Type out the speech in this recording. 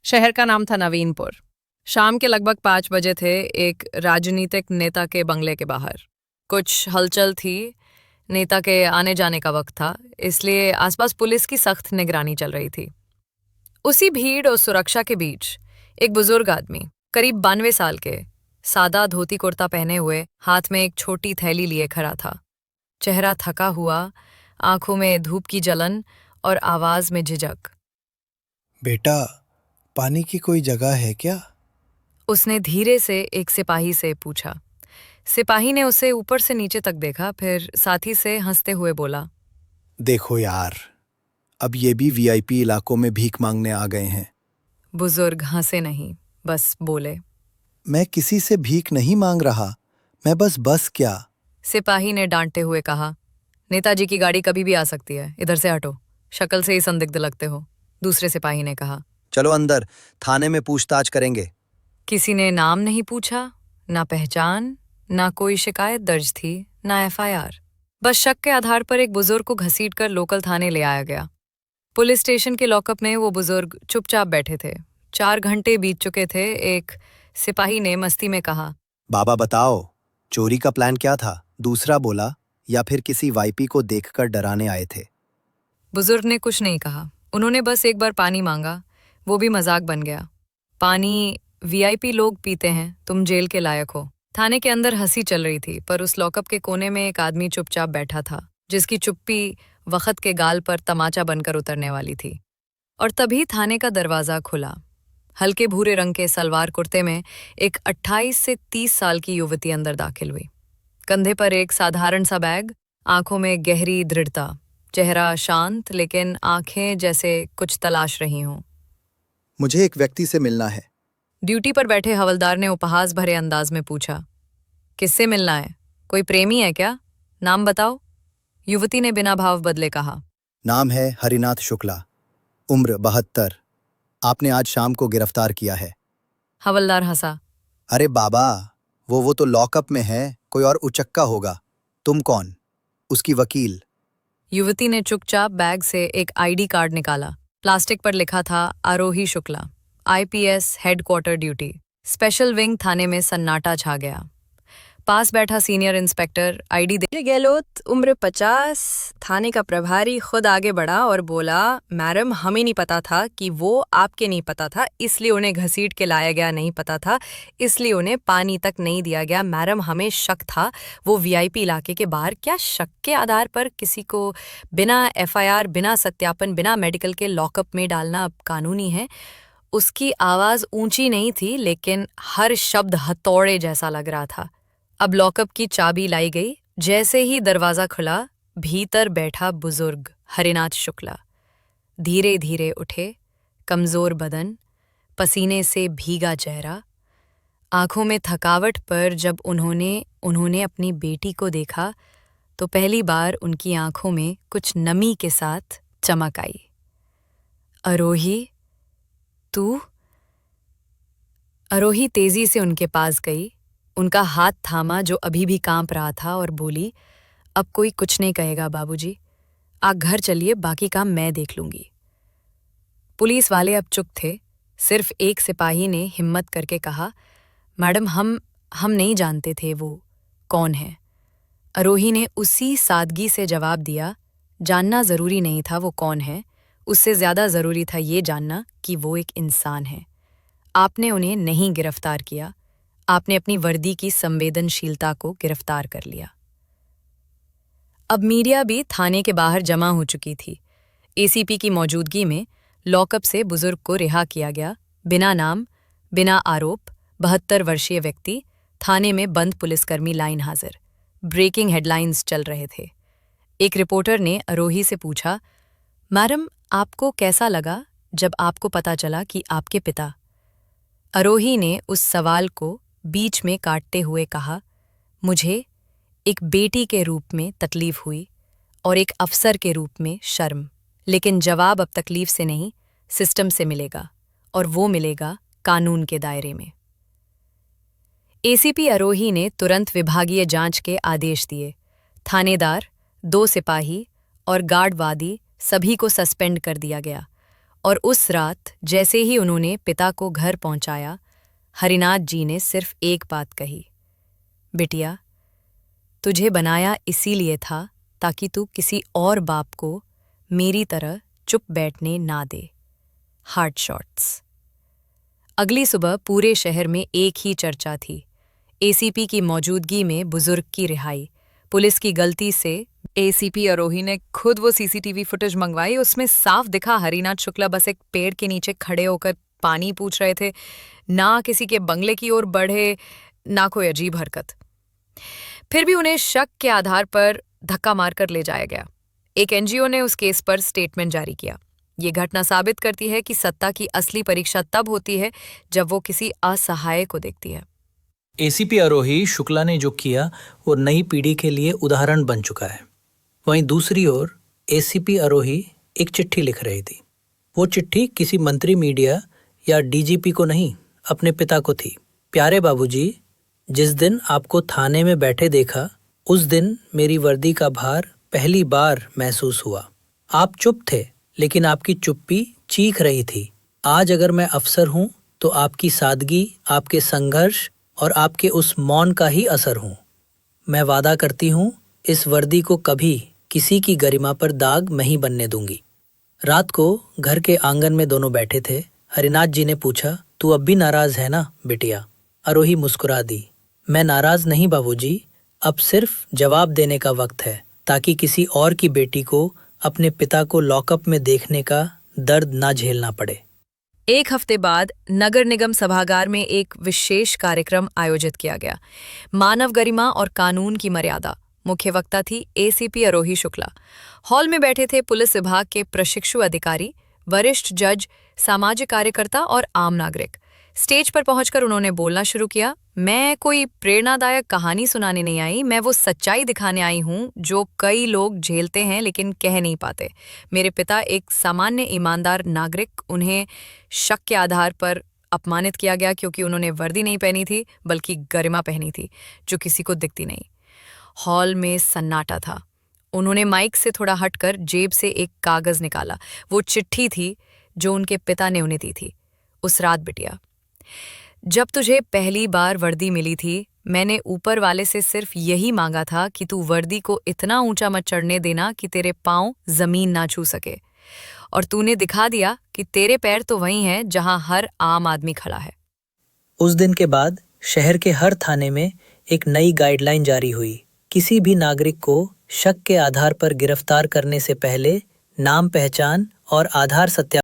शहर का नाम था नवीनपुर। शाम के लगभग 5 बजे थे। एक राजनीतिक नेता के बंगले के बाहर कुछ हलचल थी। नेता के आने जाने का वक्त था, इसलिए आसपास पुलिस की सख्त निगरानी चल रही थी। उसी भीड़ और सुरक्षा के बीच एक बुजुर्ग आदमी, करीब 92 साल के, सादा धोती कुर्ता पहने हुए, हाथ में एक छोटी थैली लिए खड़ा था। चेहरा थका हुआ, आंखों में धूप की जलन और आवाज में झिझक। बेटा, पानी की कोई जगह है क्या? उसने धीरे से एक सिपाही से पूछा। सिपाही ने उसे ऊपर से नीचे तक देखा, फिर साथी से हंसते हुए बोला, देखो यार, अब ये भी वीआईपी इलाकों में भीख मांगने आ गए हैं। बुजुर्ग हंसे नहीं, बस बोले। मैं किसी से भीख नहीं मांग रहा, मैं बस क्या। सिपाही ने डांटते हुए कहा, नेताजी की गाड़ी कभी भी आ सकती है, इधर से हटो, शक्ल से ही संदिग्ध लगते हो। दूसरे सिपाही ने कहा। चलो अंदर, थाने में पूछताछ करेंगे। किसी ने नाम नहीं पूछा, ना पहचान, ना कोई शिकायत दर्ज थी, ना एफआईआर। बस शक के आधार पर एक बुजुर्ग को घसीटकर लोकल थाने ले आया गया। पुलिस स्टेशन के लॉकअप में वो बुजुर्ग चुपचाप बैठे थे। 4 घंटे बीत चुके थे। एक सिपाही ने मस्ती में कहा, बाबा बताओ, चोरी का प्लान क्या था? दूसरा बोला, या फिर किसी वाईपी को देखकर डराने आए थे? बुजुर्ग ने कुछ नहीं कहा। उन्होंने बस एक बार पानी मांगा, वो भी मजाक बन गया। पानी वीआईपी लोग पीते हैं, तुम जेल के लायक हो। थाने के अंदर हंसी चल रही थी, पर उस लॉकअप के कोने में एक आदमी चुपचाप बैठा था, जिसकी चुप्पी वक्त के गाल पर तमाचा बनकर उतरने वाली थी। और तभी थाने का दरवाजा खुला। हल्के भूरे रंग के सलवार कुर्ते में एक 28 से 30 साल की युवती अंदर दाखिल हुई। कंधे पर एक साधारण सा बैग, आंखों में गहरी दृढ़ता, चेहरा शांत, लेकिन आंखें जैसे कुछ तलाश रही हों। मुझे एक व्यक्ति से मिलना है। ड्यूटी पर बैठे हवलदार ने उपहास भरे अंदाज में पूछा, किससे मिलना है? कोई प्रेमी है क्या? नाम बताओ। युवती ने बिना भाव बदले कहा। नाम है हरिनाथ शुक्ला, उम्र 72। आपने आज शाम को गिरफ्तार किया है। हवलदार हंसा। अरे बाबा, वो तो लॉकअप में है, कोई और उचक्का होगा। तुम कौन? उसकी वकील। युवती ने चुपचाप बैग से एक आईडी कार्ड निकाला। प्लास्टिक पर लिखा था Aarohi Shukla, IPS, headquarter duty. Special wing. थाने में सन्नाटा छा गया। पास बैठा सीनियर इंस्पेक्टर आईडी दे गहलोत, उम्र 50, थाने का प्रभारी, खुद आगे बढ़ा और बोला, मैडम हमें नहीं पता था कि वो आपके नहीं पता था, इसलिए उन्हें घसीट के लाया गया, नहीं पता था इसलिए उन्हें पानी तक नहीं दिया गया। मैडम हमें शक था वो वीआईपी इलाके के बाहर। क्या शक के आधार पर किसी को बिना एफआईआर, बिना सत्यापन, बिना मेडिकल के लॉकअप में डालना अब कानूनी है? उसकी आवाज ऊंची नहीं थी, लेकिन हर शब्द हथौड़े जैसा लग रहा था। अब लॉकअप की चाबी लाई गई। जैसे ही दरवाजा खुला, भीतर बैठा बुजुर्ग हरिनाथ शुक्ला धीरे धीरे उठे। कमजोर बदन, पसीने से भीगा चेहरा, आंखों में थकावट। पर जब उन्होंने अपनी बेटी को देखा तो पहली बार उनकी आंखों में कुछ नमी के साथ चमक आई। आरोही, तू? आरोही तेजी से उनके पास गई, उनका हाथ थामा जो अभी भी कांप रहा था, और बोली, अब कोई कुछ नहीं कहेगा बाबूजी, आप घर चलिए, बाकी काम मैं देख लूंगी। पुलिस वाले अब चुप थे। सिर्फ एक सिपाही ने हिम्मत करके कहा, मैडम हम नहीं जानते थे वो कौन है। आरोही ने उसी सादगी से जवाब दिया, जानना जरूरी नहीं था वो कौन है, उससे ज्यादा जरूरी था ये जानना कि वो एक इंसान है। आपने उन्हें नहीं गिरफ्तार किया, आपने अपनी वर्दी की संवेदनशीलता को गिरफ्तार कर लिया। अब मीडिया भी थाने के बाहर जमा हो चुकी थी। एसीपी की मौजूदगी में लॉकअप से बुजुर्ग को रिहा किया गया, बिना नाम, बिना आरोप। 72 वर्षीय व्यक्ति, थाने में बंद पुलिसकर्मी लाइन हाजिर। ब्रेकिंग हेडलाइंस चल रहे थे। एक रिपोर्टर ने आरोही से पूछा, मैडम आपको कैसा लगा जब आपको पता चला कि आपके पिता? आरोही ने उस सवाल को बीच में काटते हुए कहा, मुझे एक बेटी के रूप में तकलीफ हुई और एक अफसर के रूप में शर्म, लेकिन जवाब अब तकलीफ से नहीं, सिस्टम से मिलेगा, और वो मिलेगा कानून के दायरे में। एसीपी आरोही ने तुरंत विभागीय जांच के आदेश दिए। थानेदार, 2 सिपाही और गार्डवादी सभी को सस्पेंड कर दिया गया, और उस रात जैसे ही उन्होंने पिता को घर पहुंचाया, हरिनाथ जी ने सिर्फ एक बात कही, बिटिया, तुझे बनाया इसीलिए था ताकि तू किसी और बाप को मेरी तरह चुप बैठने ना दे। Heart shots. अगली सुबह पूरे शहर में एक ही चर्चा थी, एसीपी की मौजूदगी में बुजुर्ग की रिहाई। पुलिस की गलती से एसीपी अरोही ने खुद वो सीसीटीवी फुटेज मंगवाई। उसमें साफ दिखा हरिनाथ शुक्ला बस एक पेड़ के नीचे खड़े होकर पानी पूछ रहे थे, ना किसी के बंगले की ओर बढ़े, ना कोई अजीब हरकत। फिर भी उन्हें शक के आधार पर धक्का मारकर ले जाया गया। एक एनजीओ ने उस केस पर स्टेटमेंट जारी किया। ये घटना साबित करती है कि सत्ता की असली परीक्षा तब होती है जब वो किसी असहाय को देखती है। एसीपी अरोही शुक्ला ने जो किया वो नई पीढ़ी के लिए उदाहरण बन चुका है। वहीं दूसरी ओर एसीपी अरोही एक चिट्ठी लिख रही थी। वो चिट्ठी किसी मंत्री, मीडिया या डीजीपी को नहीं, अपने पिता को थी। प्यारे बाबूजी, जिस दिन आपको थाने में बैठे देखा, उस दिन मेरी वर्दी का भार पहली बार महसूस हुआ। आप चुप थे, लेकिन आपकी चुप्पी चीख रही थी। आज अगर मैं अफसर हूँ तो आपकी सादगी, आपके संघर्ष और आपके उस मौन का ही असर हूँ। मैं वादा करती हूँ, इस वर्दी को कभी किसी की गरिमा पर दाग नहीं बनने दूंगी। रात को घर के आंगन में दोनों बैठे थे। हरिनाथ जी ने पूछा, तू अब भी नाराज है ना बिटिया? अरोही मुस्कुरा दी, मैं नाराज नहीं बाबूजी, अब सिर्फ जवाब देने का वक्त है, ताकि किसी और की बेटी को अपने पिता को लॉकअप में देखने का दर्द ना झेलना पड़े। एक हफ्ते बाद नगर निगम सभागार में एक विशेष कार्यक्रम आयोजित किया गया, मानव गरिमा और कानून की मर्यादा। मुख्य वक्ता थी एसीपी अरोही शुक्ला। हॉल में बैठे थे पुलिस विभाग के प्रशिक्षु अधिकारी, वरिष्ठ जज, सामाजिक कार्यकर्ता और आम नागरिक। स्टेज पर पहुंचकर उन्होंने बोलना शुरू किया, मैं कोई प्रेरणादायक कहानी सुनाने नहीं आई, मैं वो सच्चाई दिखाने आई हूं जो कई लोग झेलते हैं लेकिन कह नहीं पाते। मेरे पिता एक सामान्य ईमानदार नागरिक, उन्हें शक के आधार पर अपमानित किया गया क्योंकि उन्होंने वर्दी नहीं पहनी थी बल्कि गरिमा पहनी थी, जो किसी को दिखती नहीं। हॉल में सन्नाटा था। उन्होंने माइक से थोड़ा हटकर जेब से एक कागज निकाला। वो चिट्ठी थी जो उनके पिता ने उन्हें दी थी। उस रात बिटिया, जब तुझे पहली बार वर्दी मिली थी, मैंने ऊपर वाले से सिर्फ यही मांगा था कि तू वर्दी को इतना ऊंचा मत चढ़ने देना कि तेरे पांव जमीन ना छू सके। और तूने दिखा दिया कि तेरे पैर तो वहीं हैं जहां हर आम आदमी खड़ा है। उस दिन के बाद शहर के हर थाने में एक नई गाइडलाइन जारी हुई। किसी भी नागरिक को शक के आधार पर गिरफ्तार करने से पहले नाम, पहचान और आधार सत्यापन